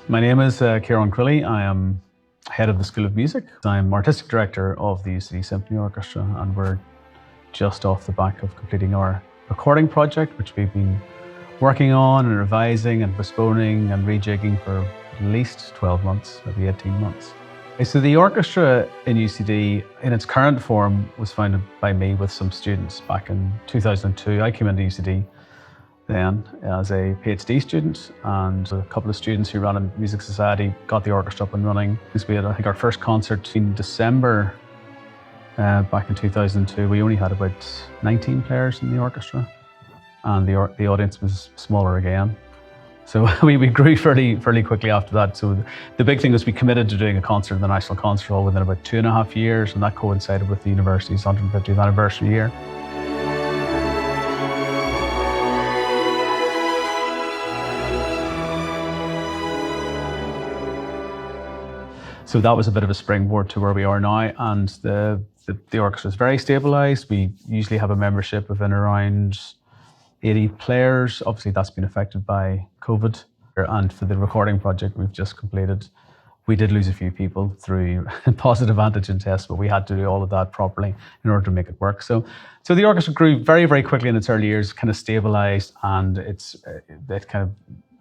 My name is Ciarán Crilly. I am head of the School of Music. I'm Artistic Director of the UCD Symphony Orchestra, and we're just off the back of completing our recording project, which we've been working on and revising and postponing and rejigging for at least 12 months, maybe 18 months. So the orchestra in UCD, in its current form, was founded by me with some students back in 2002. I came into UCD then as a PhD student, and a couple of students who ran a music society got the orchestra up and running. We had, I think, our first concert in December back in 2002. We only had about 19 players in the orchestra, and the audience was smaller again. So we grew fairly quickly after that. So the big thing was we committed to doing a concert in the National Concert Hall within about 2.5 years, and that coincided with the university's 150th anniversary year. So that was a bit of a springboard to where we are now, and the orchestra is very stabilised. We usually have a membership of in around 80 players. Obviously that's been affected by COVID. And for the recording project we've just completed, we did lose a few people through positive antigen tests, but we had to do all of that properly in order to make it work. So the orchestra grew very quickly in its early years, kind of stabilised, and it kind of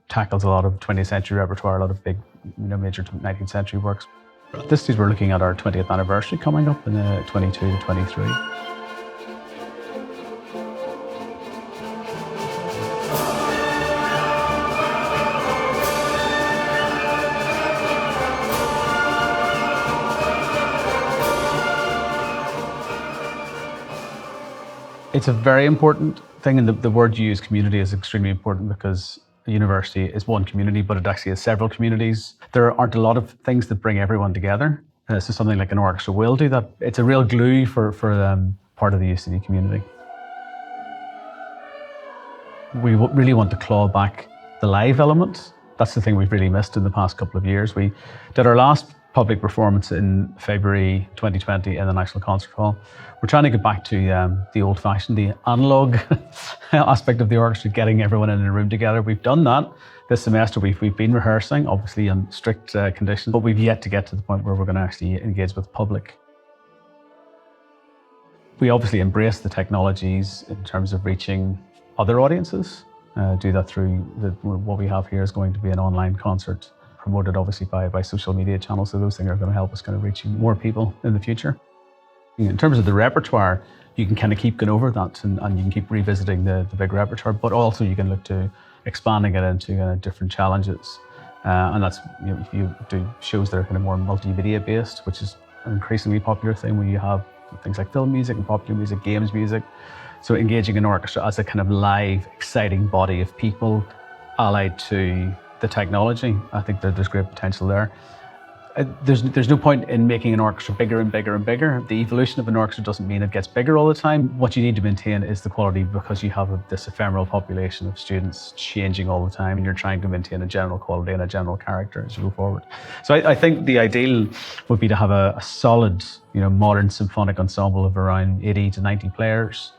tackles a lot of 20th century repertoire, a lot of big, major 19th century works. At this stage, we're looking at our 20th anniversary coming up in 22 to 23. It's a very important thing, and the word you use, community, is extremely important, because a university is one community, but it actually has several communities. There aren't a lot of things that bring everyone together. So something like an orchestra will do that. It's a real glue for part of the UCD community. We really want to claw back the live element. That's the thing we've really missed in the past couple of years. We did our last public performance in February 2020 in the National Concert Hall. We're trying to get back to the old-fashioned, the analogue aspect of the orchestra, getting everyone in a room together. We've done that this semester. We've been rehearsing, obviously in strict conditions, but we've yet to get to the point where we're going to actually engage with the public. We obviously embrace the technologies in terms of reaching other audiences. Do that through what we have here is going to be an online concert, promoted obviously by social media channels. So those things are going to help us kind of reaching more people in the future. In terms of the repertoire, you can kind of keep going over that, and you can keep revisiting the big repertoire, but also you can look to expanding it into different challenges. And that's, if you do shows that are kind of more multimedia based, which is an increasingly popular thing, where you have things like film music and popular music, games music. So engaging an orchestra as a kind of live, exciting body of people allied to the technology, I think that there's great potential there. There's no point in making an orchestra bigger and bigger and bigger. The evolution of an orchestra doesn't mean it gets bigger all the time. What you need to maintain is the quality, because you have this ephemeral population of students changing all the time, and you're trying to maintain a general quality and a general character as you go forward. So I think the ideal would be to have a solid, modern symphonic ensemble of around 80 to 90 players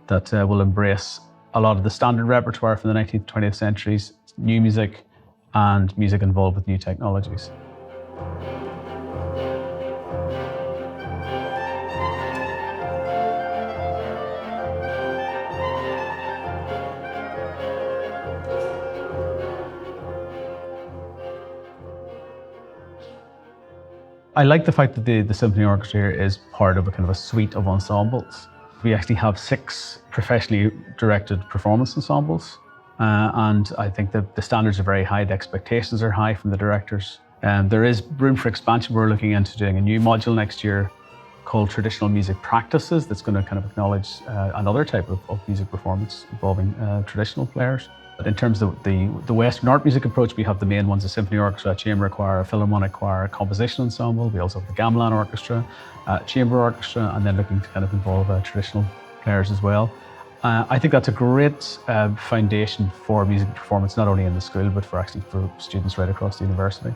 that will embrace a lot of the standard repertoire from the 19th, 20th centuries, new music, and music involved with new technologies. I like the fact that the Symphony Orchestra here is part of a kind of a suite of ensembles. We actually have 6 professionally directed performance ensembles. And I think that the standards are very high, the expectations are high from the directors. There is room for expansion. We're looking into doing a new module next year called Traditional Music Practices, that's going to kind of acknowledge another type of music performance involving traditional players. But in terms of the Western art music approach, we have the main ones: a symphony orchestra, a chamber choir, a philharmonic choir, a composition ensemble. We also have the gamelan orchestra, chamber orchestra, and then looking to kind of involve traditional players as well. I think that's a great foundation for music performance, not only in the school, but for students right across the university.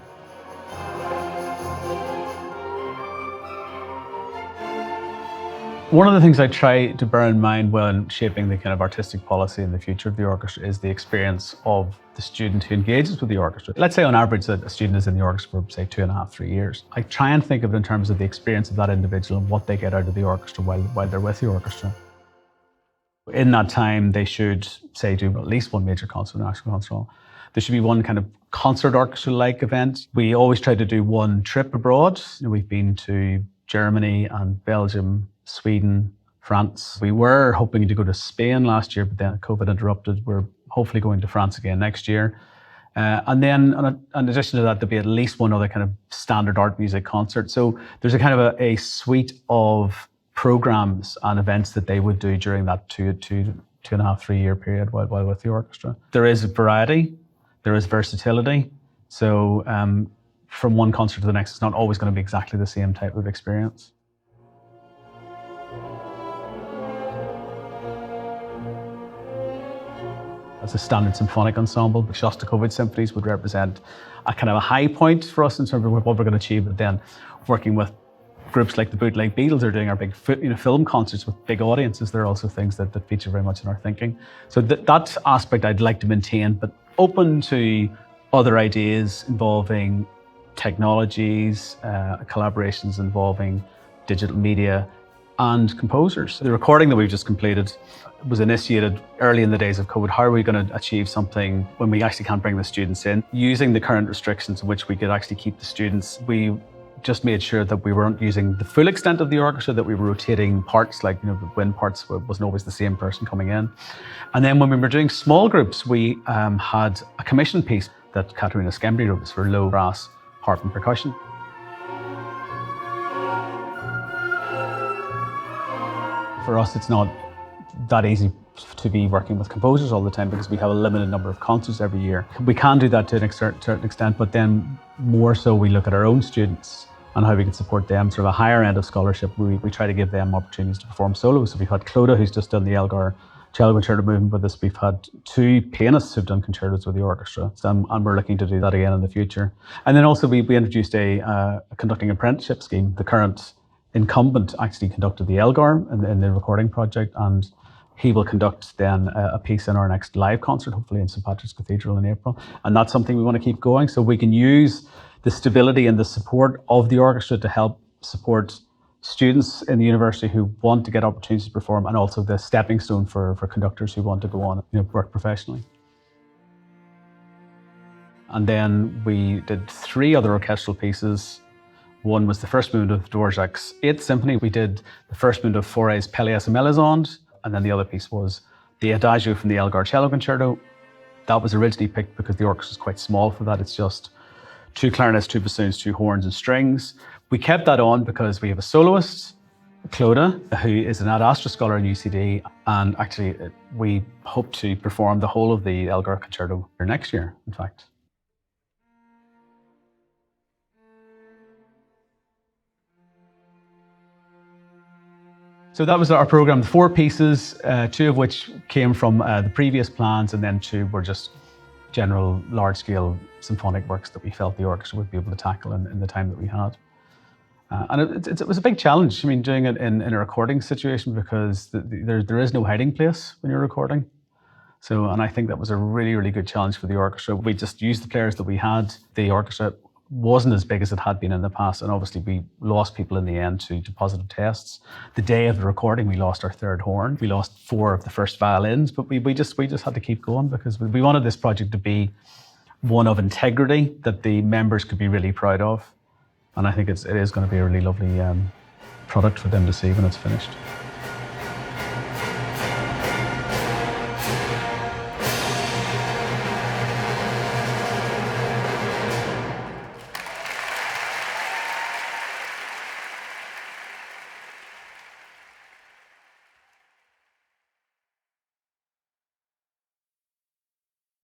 One of the things I try to bear in mind when shaping the kind of artistic policy in the future of the orchestra is the experience of the student who engages with the orchestra. Let's say on average that a student is in the orchestra for say 2.5, 3 years. I try and think of it in terms of the experience of that individual and what they get out of the orchestra while they're with the orchestra. In that time, they should say do at least one major concert, national concert hall. There should be one kind of concert orchestra-like event. We always try to do one trip abroad. We've been to Germany and Belgium, Sweden, France. We were hoping to go to Spain last year, but then COVID interrupted. We're hopefully going to France again next year. And then in addition to that, there'll be at least one other kind of standard art music concert. So there's a kind of a suite of programs and events that they would do during that 2.5, 3 year period while with the orchestra. There is variety, there is versatility. So from one concert to the next, it's not always going to be exactly the same type of experience. As a standard symphonic ensemble, the Shostakovich symphonies would represent a kind of a high point for us in terms of what we're going to achieve. But then working with groups like the Bootleg Beatles are doing our big film concerts with big audiences. They're also things that feature very much in our thinking. So that aspect I'd like to maintain, but open to other ideas involving technologies, collaborations involving digital media and composers. The recording that we've just completed was initiated early in the days of COVID. How are we going to achieve something when we actually can't bring the students in? Using the current restrictions in which we could actually keep the students, we just made sure that we weren't using the full extent of the orchestra, that we were rotating parts, like the wind parts wasn't always the same person coming in. And then when we were doing small groups, we had a commission piece that Katerina Skembry wrote for low brass, harp and percussion. For us, it's not that easy to be working with composers all the time because we have a limited number of concerts every year. We can do that to a certain extent, but then more so we look at our own students and how we can support them, sort of a higher end of scholarship. We try to give them opportunities to perform solos. So we've had Clodagh, who's just done the Elgar cello concerto movement with us. We've had 2 pianists who've done concertos with the orchestra, and we're looking to do that again in the future. And then also we introduced a conducting apprenticeship scheme. The current incumbent actually conducted the Elgar in the recording project, and he will conduct then a piece in our next live concert, hopefully in St. Patrick's Cathedral in April. And that's something we want to keep going, so we can use the stability and the support of the orchestra to help support students in the university who want to get opportunities to perform, and also the stepping stone for conductors who want to go on and work professionally. And then we did 3 other orchestral pieces. One was the first movement of Dvorak's 8th Symphony. We did the first movement of Fauré's Pelléas and Mélisande, and then the other piece was the Adagio from the Elgar Cello Concerto. That was originally picked because the orchestra is quite small for that. It's just 2 clarinets, 2 bassoons, 2 horns and strings. We kept that on because we have a soloist, Clodagh, who is an ad astra scholar in UCD, and actually we hope to perform the whole of the Elgar Concerto next year, in fact. So that was our program, 4 pieces, 2 of which came from the previous plans, and then 2 were just general large-scale symphonic works that we felt the orchestra would be able to tackle in the time that we had. And it was a big challenge, I mean, doing it in a recording situation, because there is no hiding place when you're recording. So, and I think that was a really, really good challenge for the orchestra. We just used the players that we had. The orchestra wasn't as big as it had been in the past, and obviously we lost people in the end to positive tests. The day of the recording, we lost our 3rd horn. We lost 4 of the first violins, but we just had to keep going because we wanted this project to be one of integrity that the members could be really proud of. And I think it is going to be a really lovely product for them to see when it's finished.